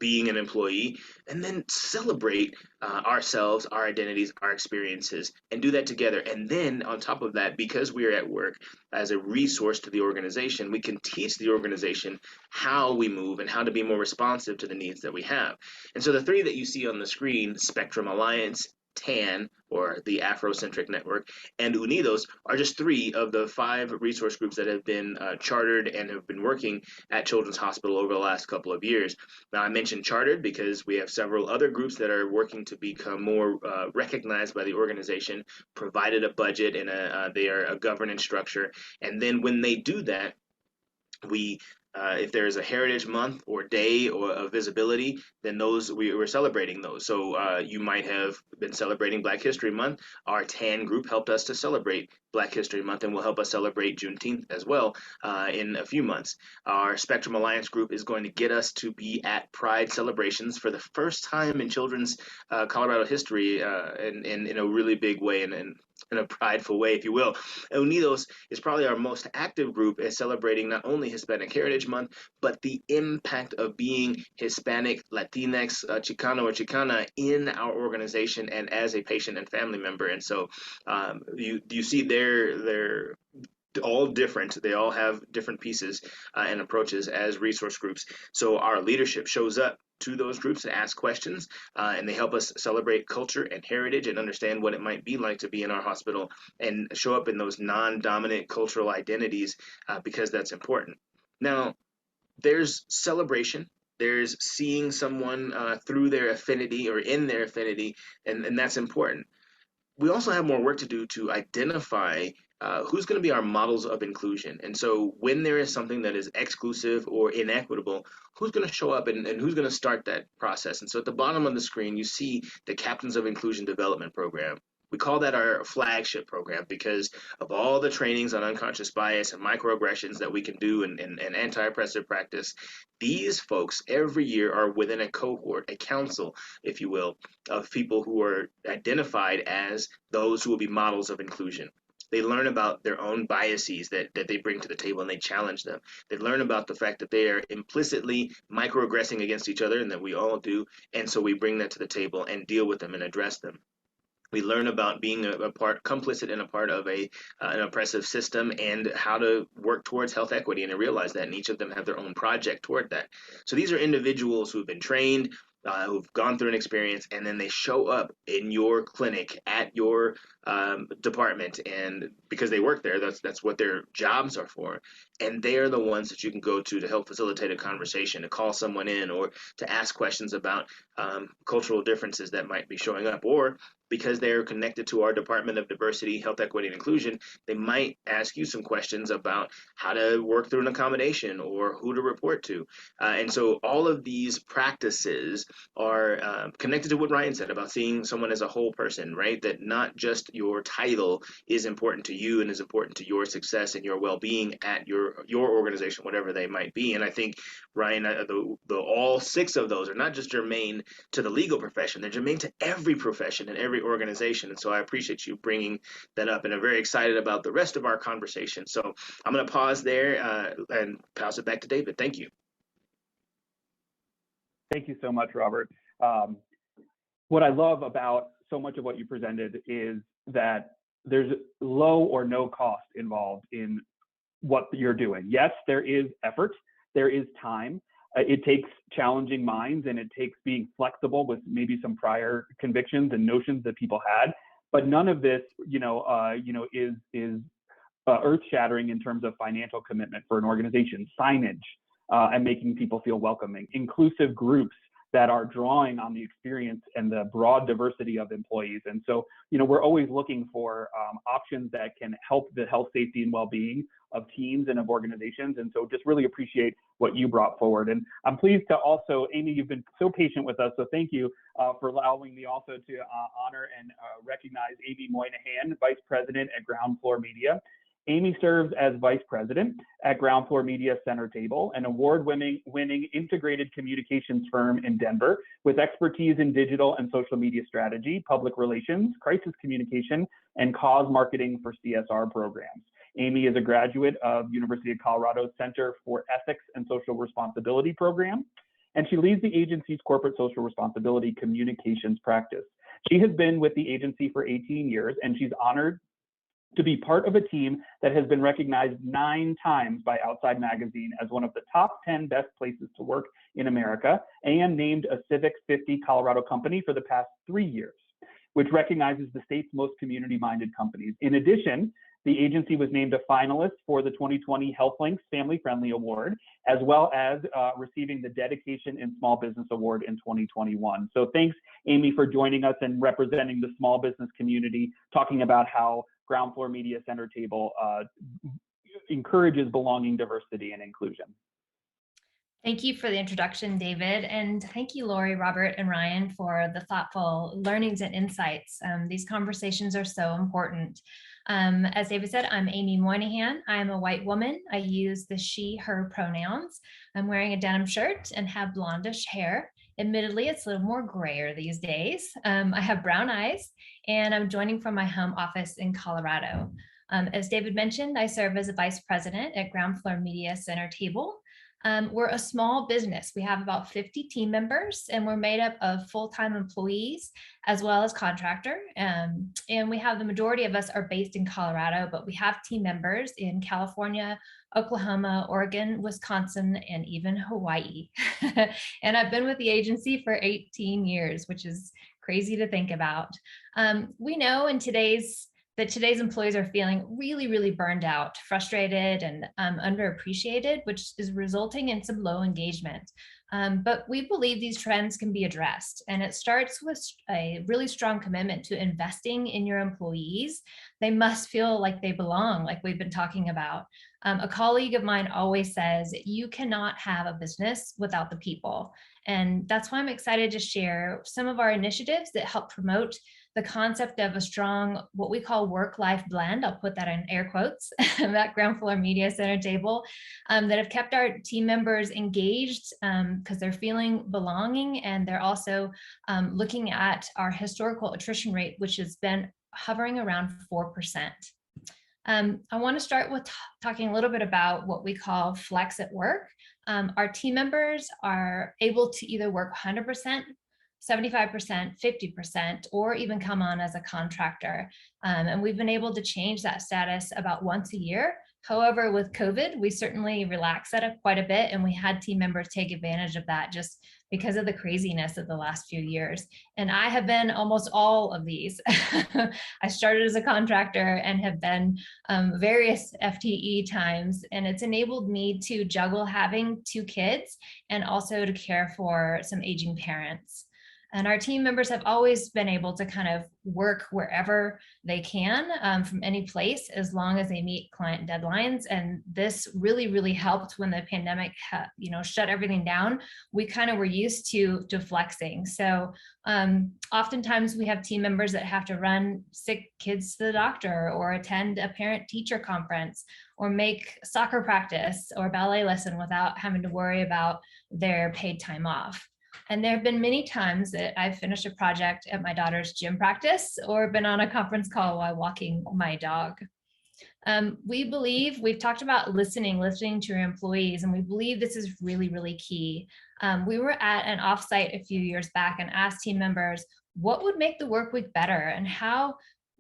being an employee, and then celebrate ourselves, our identities, our experiences, and do that together. And then on top of that, because we are at work as a resource to the organization, we can teach the organization how we move and how to be more responsive to the needs that we have. And so the 3 that you see on the screen, Spectrum Alliance, TAN, or the Afrocentric Network, and Unidos, are just 3 of the 5 resource groups that have been chartered and have been working at Children's Hospital over the last couple of years. Now, I mentioned chartered because we have several other groups that are working to become more recognized by the organization, provided a budget, and they are a governance structure. And then when they do that, we if there is a Heritage Month or Day or a visibility, then those we're celebrating those. So you might have been celebrating Black History Month. Our TAN group helped us to celebrate Black History Month and will help us celebrate Juneteenth as well in a few months. Our Spectrum Alliance group is going to get us to be at Pride celebrations for the first time in children's Colorado history in a really big way and in a prideful way, if you will. Unidos is probably our most active group as celebrating not only Hispanic Heritage Month, but the impact of being Hispanic, Latinx, Chicano or Chicana in our organization and as a patient and family member. And so you see they're all different. They all have different pieces and approaches as resource groups. So our leadership shows up to those groups to ask questions, and they help us celebrate culture and heritage and understand what it might be like to be in our hospital and show up in those non-dominant cultural identities because that's important. Now, there's celebration. There's seeing someone through their affinity or in their affinity, and that's important. We also have more work to do to identify who's going to be our models of inclusion. And so when there is something that is exclusive or inequitable, who's going to show up and who's going to start that process? And so at the bottom of the screen, you see the Captains of Inclusion Development Program. We call that our flagship program because of all the trainings on unconscious bias and microaggressions that we can do in anti-oppressive practice. These folks every year are within a cohort, a council, if you will, of people who are identified as those who will be models of inclusion. They learn about their own biases that they bring to the table and they challenge them. They learn about the fact that they are implicitly microaggressing against each other and that we all do. And so we bring that to the table and deal with them and address them. We learn about being complicit and a part of an oppressive system and how to work towards health equity and to realize that. And each of them have their own project toward that. So these are individuals who've been trained, who've gone through an experience, and then they show up in your clinic at your department, and because they work there, that's what their jobs are for, and they are the ones that you can go to help facilitate a conversation, to call someone in, or to ask questions about cultural differences that might be showing up, or because they're connected to our Department of Diversity, Health Equity, and Inclusion, they might ask you some questions about how to work through an accommodation or who to report to. And so all of these practices are connected to what Ryan said about seeing someone as a whole person, right? That not just your title is important to you and is important to your success and your well-being at your organization, whatever they might be. And I think, Ryan, all 6 of those are not just germane to the legal profession, they're germane to every profession and every organization. And so I appreciate you bringing that up, and I'm very excited about the rest of our conversation. So I'm going to pause there and pass it back to David. Thank you. Thank you so much, Robert. What I love about so much of what you presented is that there's low or no cost involved in what you're doing. Yes, there is effort, there is time. It takes challenging minds, and it takes being flexible with maybe some prior convictions and notions that people had. But none of this, is earth-shattering in terms of financial commitment for an organization, signage, and making people feel welcoming, inclusive groups that are drawing on the experience and the broad diversity of employees. And so, we're always looking for options that can help the health, safety, and well-being of teams and of organizations. And so just really appreciate what you brought forward. And I'm pleased to also, Amy, you've been so patient with us, so thank you for allowing me also to honor and recognize Amy Moynihan, Vice President at Ground Floor Media. Amy serves as Vice President at Ground Floor Media Center Table, an award-winning integrated communications firm in Denver with expertise in digital and social media strategy, public relations, crisis communication, and cause marketing for CSR programs. Amy is a graduate of University of Colorado's Center for Ethics and Social Responsibility program, and she leads the agency's corporate social responsibility communications practice. She has been with the agency for 18 years, and she's honored to be part of a team that has been recognized 9 times by Outside Magazine as one of the top 10 best places to work in America, and named a Civic 50 Colorado company for the past 3 years, which recognizes the state's most community-minded companies. In addition, the agency was named a finalist for the 2020 HealthLinks Family Friendly Award, as well as receiving the Dedication in Small Business Award in 2021. So thanks, Amy, for joining us and representing the small business community, talking about how Ground Floor Media Center Table encourages belonging, diversity, and inclusion. Thank you for the introduction, David, and thank you, Lori, Robert, and Ryan for the thoughtful learnings and insights. These conversations are so important. As David said, I'm Amy Moynihan. I'm a white woman. I use the she, her pronouns. I'm wearing a denim shirt and have blondish hair. Admittedly, it's a little more grayer these days. I have brown eyes, and I'm joining from my home office in Colorado. As David mentioned, I serve as a vice president at Ground Floor Media Center Table. We're a small business. We have about 50 team members, and we're made up of full-time employees as well as contractor. And we have the majority of us are based in Colorado, but we have team members in California, Oklahoma, Oregon, Wisconsin, and even Hawaii. And I've been with the agency for 18 years, which is crazy to think about. We know that today's employees are feeling really, really burned out, frustrated, and underappreciated, which is resulting in some low engagement. But we believe these trends can be addressed, and it starts with a really strong commitment to investing in your employees. They must feel like they belong, like we've been talking about. A colleague of mine always says, you cannot have a business without the people. And that's why I'm excited to share some of our initiatives that help promote the concept of a strong, what we call work-life blend, I'll put that in air quotes, at Ground Floor Media Center table, that have kept our team members engaged because they're feeling belonging, and they're also looking at our historical attrition rate, which has been hovering around 4%. I want to start with talking a little bit about what we call flex at work. Our team members are able to either work 100%, 75%, 50%, or even come on as a contractor. And we've been able to change that status about once a year. However, with COVID, we certainly relaxed that quite a bit, and we had team members take advantage of that just because of the craziness of the last few years. And I have been almost all of these. I started as a contractor and have been various FTE times, and it's enabled me to juggle having 2 kids and also to care for some aging parents. And our team members have always been able to kind of work wherever they can from any place, as long as they meet client deadlines. And this really, really helped when the pandemic, shut everything down. We kind of were used to flexing. So oftentimes we have team members that have to run sick kids to the doctor, or attend a parent-teacher conference, or make soccer practice or ballet lesson without having to worry about their paid time off. And there have been many times that I've finished a project at my daughter's gym practice, or been on a conference call while walking my dog. We've talked about listening to your employees, and we believe this is really, really key. We were at an offsite a few years back and asked team members what would make the work week better, and how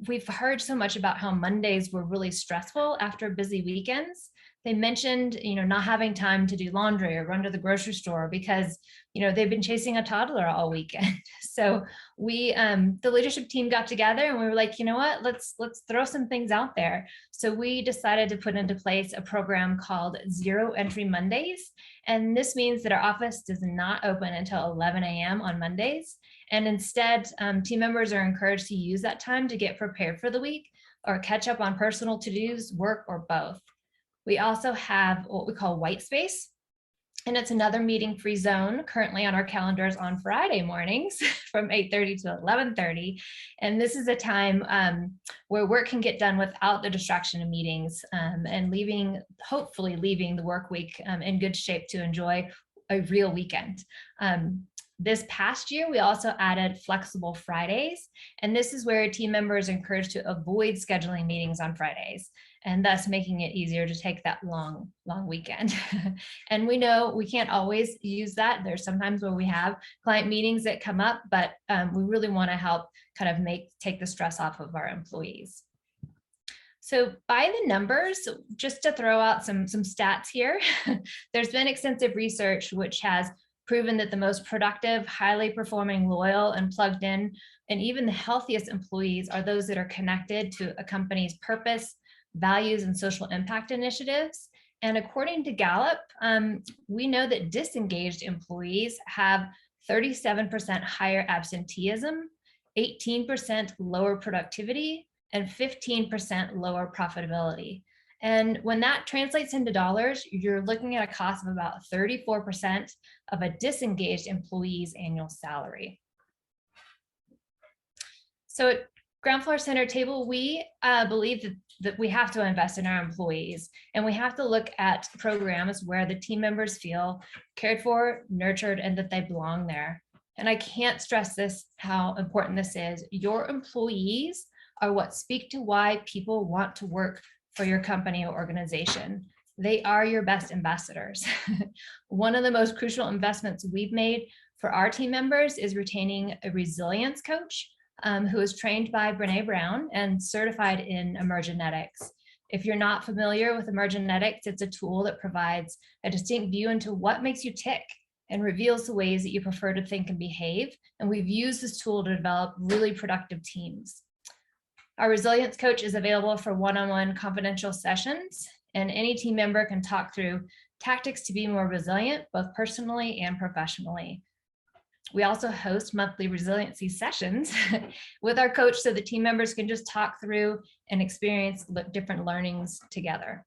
we've heard so much about how Mondays were really stressful after busy weekends. They mentioned, not having time to do laundry or run to the grocery store because, they've been chasing a toddler all weekend. So we, the leadership team got together and we were like, you know what, let's throw some things out there. So we decided to put into place a program called Zero Entry Mondays. And this means that our office does not open until 11 a.m. on Mondays. And instead, team members are encouraged to use that time to get prepared for the week or catch up on personal to-dos, work, or both. We also have what we call white space, and it's another meeting-free zone currently on our calendars on Friday mornings from 8:30 to 11:30. And this is a time where work can get done without the distraction of meetings, and hopefully leaving the work week in good shape to enjoy a real weekend. This past year, we also added flexible Fridays, and this is where team members are encouraged to avoid scheduling meetings on Fridays, and thus making it easier to take that long weekend. And we know we can't always use that. There's sometimes where we have client meetings that come up, but we really want to help kind of take the stress off of our employees. So by the numbers, just to throw out some stats here, there's been extensive research which has proven that the most productive, highly performing, loyal, and plugged in, and even the healthiest employees are those that are connected to a company's purpose, values, and social impact initiatives. And according to Gallup, we know that disengaged employees have 37% higher absenteeism, 18% lower productivity, and 15% lower profitability. And when that translates into dollars, you're looking at a cost of about 34% of a disengaged employee's annual salary. So at Ground Floor Center Table, we believe that we have to invest in our employees, and we have to look at programs where the team members feel cared for, nurtured, and that they belong there. And I can't stress this, how important this is. Your employees are what speak to why people want to work for your company or organization. They are your best ambassadors. One of the most crucial investments we've made for our team members is retaining a resilience coach who is trained by Brene Brown and certified in emergenetics. If you're not familiar with emergenetics, it's a tool that provides a distinct view into what makes you tick and reveals the ways that you prefer to think and behave. And we've used this tool to develop really productive teams. Our resilience coach is available for one-on-one confidential sessions, and any team member can talk through tactics to be more resilient, both personally and professionally. We also host monthly resiliency sessions with our coach so the team members can just talk through and experience different learnings together.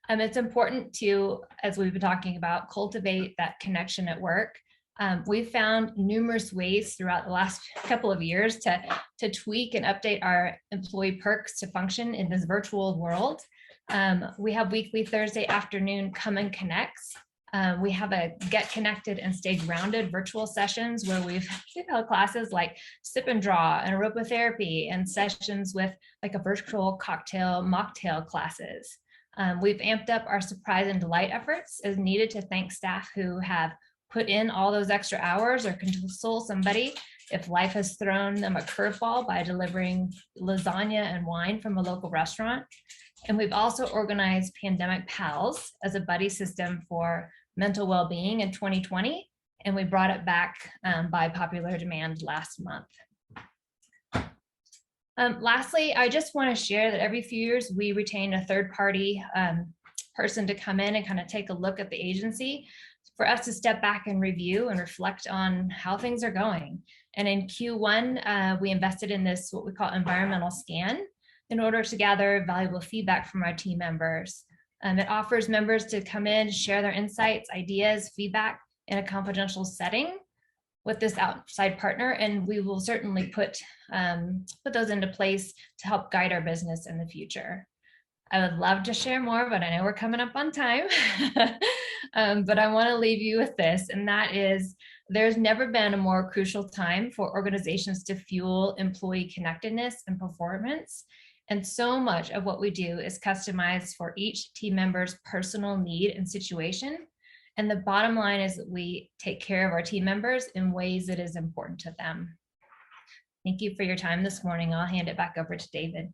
It's important to, as we've been talking about, cultivate that connection at work. We've found numerous ways throughout the last couple of years to tweak and update our employee perks to function in this virtual world. We have weekly Thursday afternoon Come and Connects. We have a Get Connected and Stay Grounded virtual sessions where we've held classes like Sip and Draw and aromatherapy, and sessions with like a virtual cocktail mocktail classes. We've amped up our surprise and delight efforts as needed to thank staff who have put in all those extra hours or console somebody if life has thrown them a curveball by delivering lasagna and wine from a local restaurant. And we've also organized Pandemic Pals as a buddy system for mental well-being in 2020, and we brought it back by popular demand last month. Lastly, I just want to share that every few years we retain a third-party person to come in and kind of take a look at the agency for us to step back and review and reflect on how things are going. And in Q1, we invested in this, what we call environmental scan, in order to gather valuable feedback from our team members. It offers members to come in, share their insights, ideas, feedback in a confidential setting with this outside partner, and we will certainly put those into place to help guide our business in the future. I would love to share more, but I know we're coming up on time. But I want to leave you with this, and that is, there's never been a more crucial time for organizations to fuel employee connectedness and performance. And so much of what we do is customized for each team member's personal need and situation. And the bottom line is that we take care of our team members in ways that is important to them. Thank you for your time this morning. I'll hand it back over to David.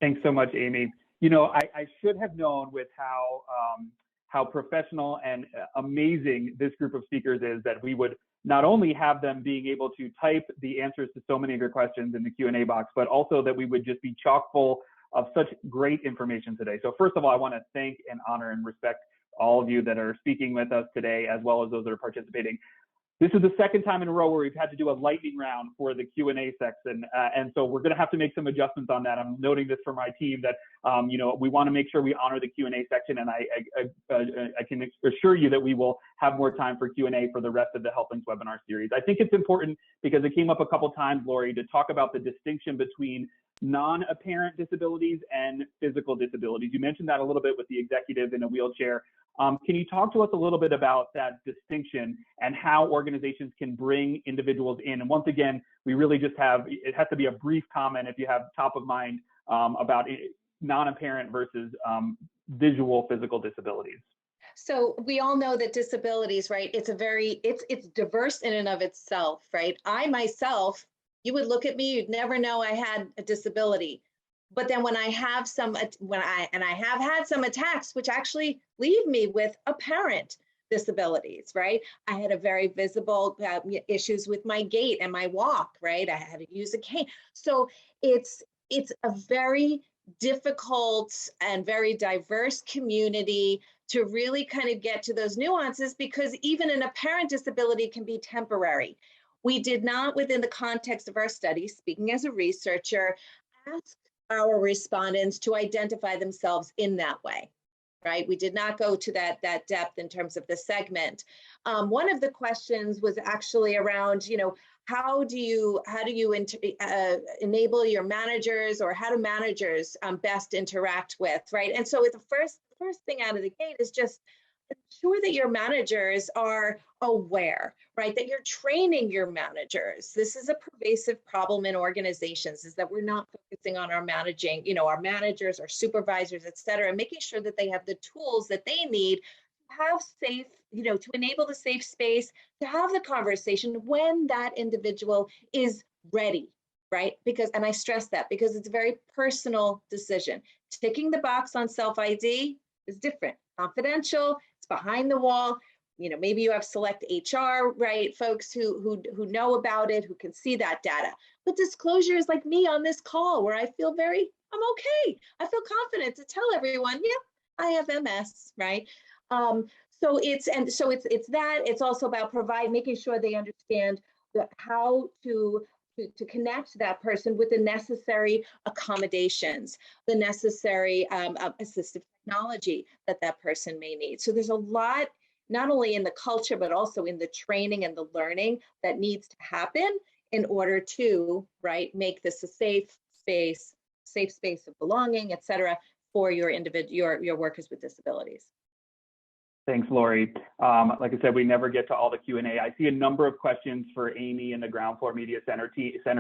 Thanks so much, Amy. You know, I should have known with how professional and amazing this group of speakers is that we would not only have them being able to type the answers to so many of your questions in the Q&A box, but also that we would just be chock full of such great information today. So first of all, I want to thank and honor and respect all of you that are speaking with us today, as well as those that are participating. This is the second time in a row where we've had to do a lightning round for the Q&A section, and so we're going to have to make some adjustments on that. I'm noting this for my team that you know, we want to make sure we honor the Q&A section, and I can assure you that we will have more time for Q&A for the rest of the Health Links webinar series. I think it's important because it came up a couple times, Lori, to talk about the distinction between non-apparent disabilities and physical disabilities. You mentioned that a little bit with the executive in a wheelchair. Can you talk to us a little bit about that distinction and how organizations can bring individuals in? And once again, we really just have, it has to be a brief comment if you have top of mind about non-apparent versus visual physical disabilities. So we all know that disabilities, right? It's diverse in and of itself, right? I myself, you would look at me, you'd never know I had a disability. But then when I have I have had some attacks, which actually leave me with apparent disabilities, right? I had a very visible issues with my gait and my walk, right? I had to use a cane. So it's a very difficult and very diverse community to really kind of get to those nuances, because even an apparent disability can be temporary. We did not, within the context of our study, speaking as a researcher, ask our respondents to identify themselves in that way, right? We did not go to that depth in terms of the segment. One of the questions was actually around, you know, how do you enable your managers, or how do managers best interact with, right? And so the first thing out of the gate is just ensure that your managers are aware, right? That you're training your managers. This is a pervasive problem in organizations, is that we're not focusing on our managing, you know, our managers, our supervisors, et cetera, and making sure that they have the tools that they need to have safe, you know, to enable the safe space, to have the conversation when that individual is ready, right? Because, and I stress that because it's a very personal decision. Ticking the box on self-ID is different. Confidential, it's behind the wall. You know, maybe you have select HR, right? Folks who know about it, who can see that data. But disclosure is like me on this call, where I feel I'm okay. I feel confident to tell everyone, yeah, I have MS, right? So it's that. It's also about making sure they understand how to connect that person with the necessary accommodations, the necessary assistive technology that person may need. So there's a lot not only in the culture, but also in the training and the learning that needs to happen in order to, right, make this a safe space of belonging, et cetera, for your workers with disabilities. Thanks, Lori. Like I said, we never get to all the Q&A. I see a number of questions for Amy and the Ground Floor Media Center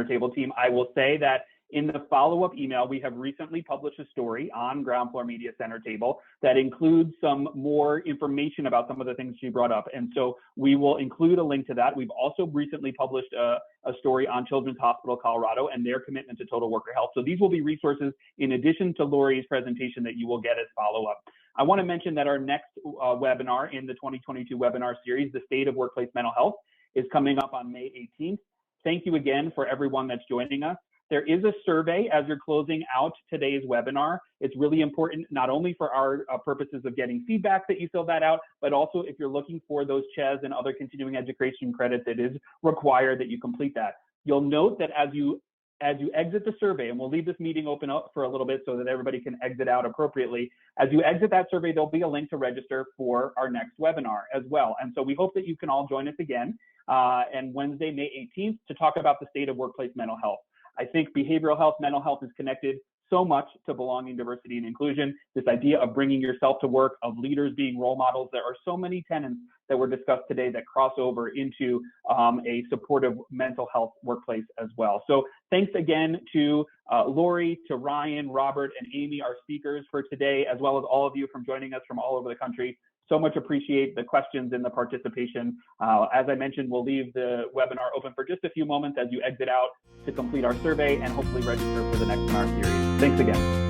Table team. I will say that in the follow-up email, we have recently published a story on Ground Floor Media Center Table that includes some more information about some of the things she brought up. And so we will include a link to that. We've also recently published a story on Children's Hospital Colorado and their commitment to total worker health. So these will be resources in addition to Lori's presentation that you will get as follow-up. I want to mention that our next webinar in the 2022 webinar series, The State of Workplace Mental Health, is coming up on May 18th. Thank you again for everyone that's joining us. There is a survey as you're closing out today's webinar. It's really important, not only for our purposes of getting feedback that you fill that out, but also if you're looking for those CHES and other continuing education credits, it is required that you complete that. You'll note that as you exit the survey, and we'll leave this meeting open up for a little bit so that everybody can exit out appropriately. As you exit that survey, there'll be a link to register for our next webinar as well. And so we hope that you can all join us again on Wednesday, May 18th, to talk about the state of workplace mental health. I think behavioral health, mental health is connected so much to belonging, diversity, and inclusion. This idea of bringing yourself to work, of leaders being role models. There are so many tenets that were discussed today that cross over into a supportive mental health workplace as well. So thanks again to Lori, to Ryan, Robert, and Amy, our speakers for today, as well as all of you from joining us from all over the country. So much appreciate the questions and the participation. As I mentioned, we'll leave the webinar open for just a few moments as you exit out to complete our survey and hopefully register for the next webinar series. Thanks again.